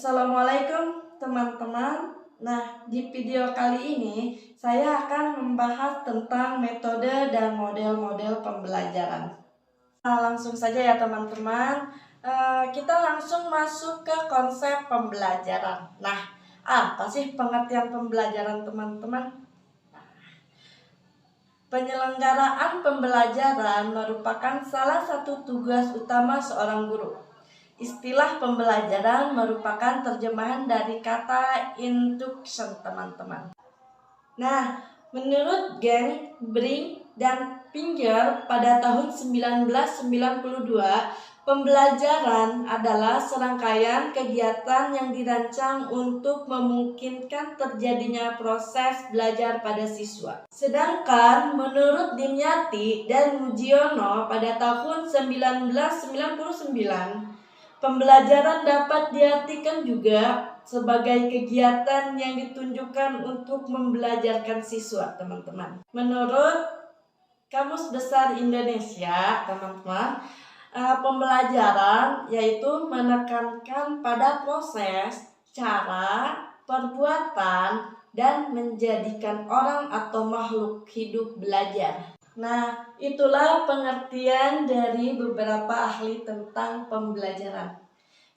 Assalamualaikum teman-teman. Nah, di video kali ini saya akan membahas tentang metode dan model-model pembelajaran. Nah, langsung saja ya teman-teman. Kita langsung masuk ke konsep pembelajaran. Nah, apa sih pengertian pembelajaran teman-teman? Penyelenggaraan pembelajaran merupakan salah satu tugas utama seorang guru. Istilah pembelajaran merupakan terjemahan dari kata induction, teman-teman. Nah, menurut Gang, Brink, dan Pinker pada tahun 1992, pembelajaran adalah serangkaian kegiatan yang dirancang untuk memungkinkan terjadinya proses belajar pada siswa. Sedangkan menurut Dimyati dan Mujiono pada tahun 1999, pembelajaran dapat diartikan juga sebagai kegiatan yang ditunjukkan untuk membelajarkan siswa, teman-teman. Menurut Kamus Besar Indonesia, teman-teman, pembelajaran yaitu menekankan pada proses, cara, perbuatan, dan menjadikan orang atau makhluk hidup belajar. Nah, itulah pengertian dari beberapa ahli tentang pembelajaran.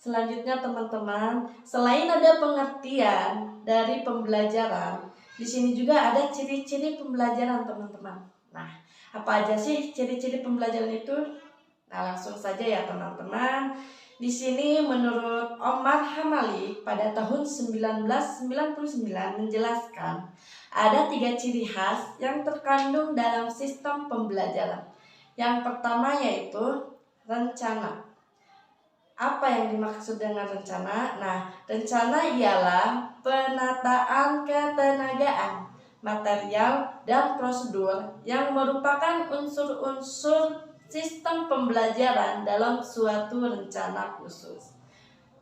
Selanjutnya teman-teman, selain ada pengertian dari pembelajaran, di sini juga ada ciri-ciri pembelajaran teman-teman. Nah, apa aja sih ciri-ciri pembelajaran itu? Nah, langsung saja ya teman-teman. Di sini menurut Omar Hamali pada tahun 1999 menjelaskan ada 3 ciri khas yang terkandung dalam sistem pembelajaran. Yang pertama yaitu rencana. Apa yang dimaksud dengan rencana? Nah, rencana ialah penataan ketenagaan, material, dan prosedur yang merupakan unsur-unsur sistem pembelajaran dalam suatu rencana khusus.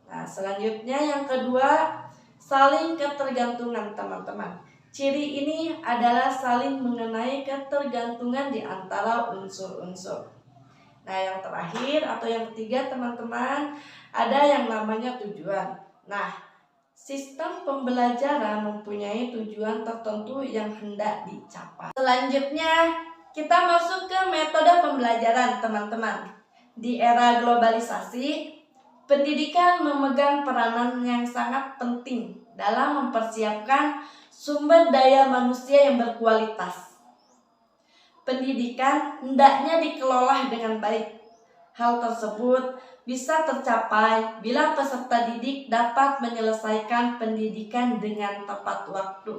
Nah, selanjutnya yang kedua, saling ketergantungan, teman-teman. Ciri ini adalah saling mengenai ketergantungan di antara unsur-unsur. Nah, yang terakhir atau yang ketiga, teman-teman, ada yang namanya tujuan. Nah, sistem pembelajaran mempunyai tujuan tertentu yang hendak dicapai. Selanjutnya, kita masuk ke metode pembelajaran, teman-teman. Di era globalisasi, pendidikan memegang peranan yang sangat penting dalam mempersiapkan sumber daya manusia yang berkualitas. Pendidikan hendaknya dikelola dengan baik. Hal tersebut bisa tercapai bila peserta didik dapat menyelesaikan pendidikan dengan tepat waktu,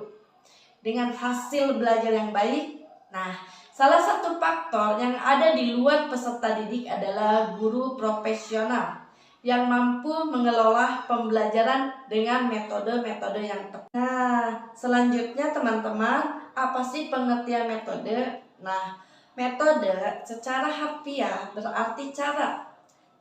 dengan hasil belajar yang baik. Nah, salah satu faktor yang ada di luar peserta didik adalah guru profesional yang mampu mengelola pembelajaran dengan metode-metode yang tepat. Nah, selanjutnya teman-teman, apa sih pengertian metode? Nah, metode secara harfiah berarti cara.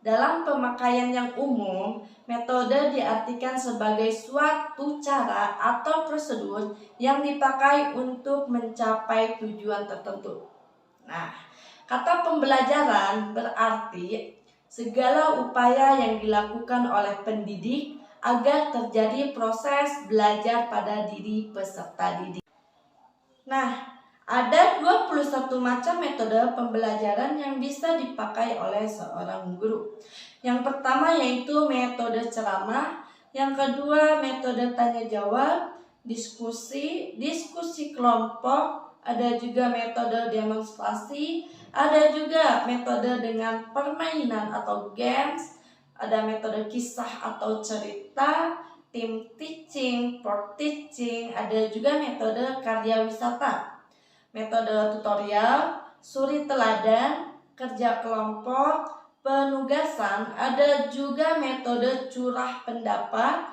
Dalam pemakaian yang umum, metode diartikan sebagai suatu cara atau prosedur yang dipakai untuk mencapai tujuan tertentu. Nah, kata pembelajaran berarti segala upaya yang dilakukan oleh pendidik agar terjadi proses belajar pada diri peserta didik. Nah, ada 21 macam metode pembelajaran yang bisa dipakai oleh seorang guru. Yang pertama yaitu metode ceramah, yang kedua metode tanya jawab, diskusi kelompok, ada juga metode demonstrasi, ada juga metode dengan permainan atau games, ada metode kisah atau cerita, team teaching, for teaching, ada juga metode karya wisata, metode tutorial, suri teladan, kerja kelompok, penugasan, ada juga metode curah pendapat,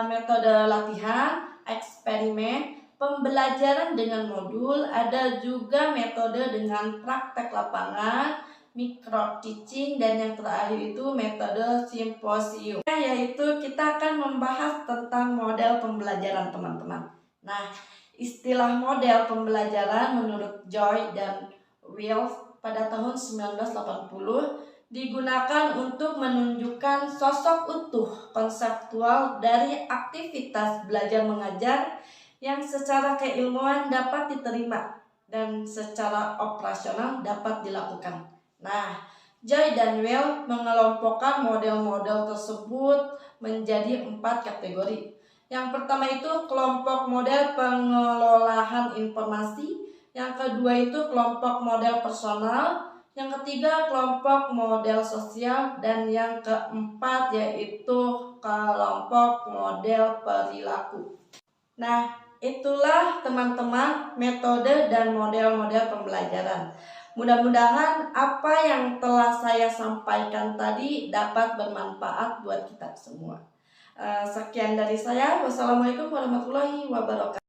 metode latihan, eksperimen, pembelajaran dengan modul, ada juga metode dengan praktek lapangan, micro teaching, dan yang terakhir itu metode simposium. Yaitu kita akan membahas tentang model pembelajaran, teman-teman. Nah, istilah model pembelajaran menurut Joy dan Wills pada tahun 1980 digunakan untuk menunjukkan sosok utuh konseptual dari aktivitas belajar mengajar yang secara keilmuan dapat diterima dan secara operasional dapat dilakukan. Nah, Joy dan Will mengelompokkan model-model tersebut menjadi 4 kategori. Yang pertama itu kelompok model pengelolaan informasi, yang kedua itu kelompok model personal, yang ketiga kelompok model sosial, dan yang keempat yaitu kelompok model perilaku. Nah, itulah teman-teman metode dan model-model pembelajaran. Mudah-mudahan apa yang telah saya sampaikan tadi dapat bermanfaat buat kita semua. Sekian dari saya. Wassalamualaikum warahmatullahi wabarakatuh.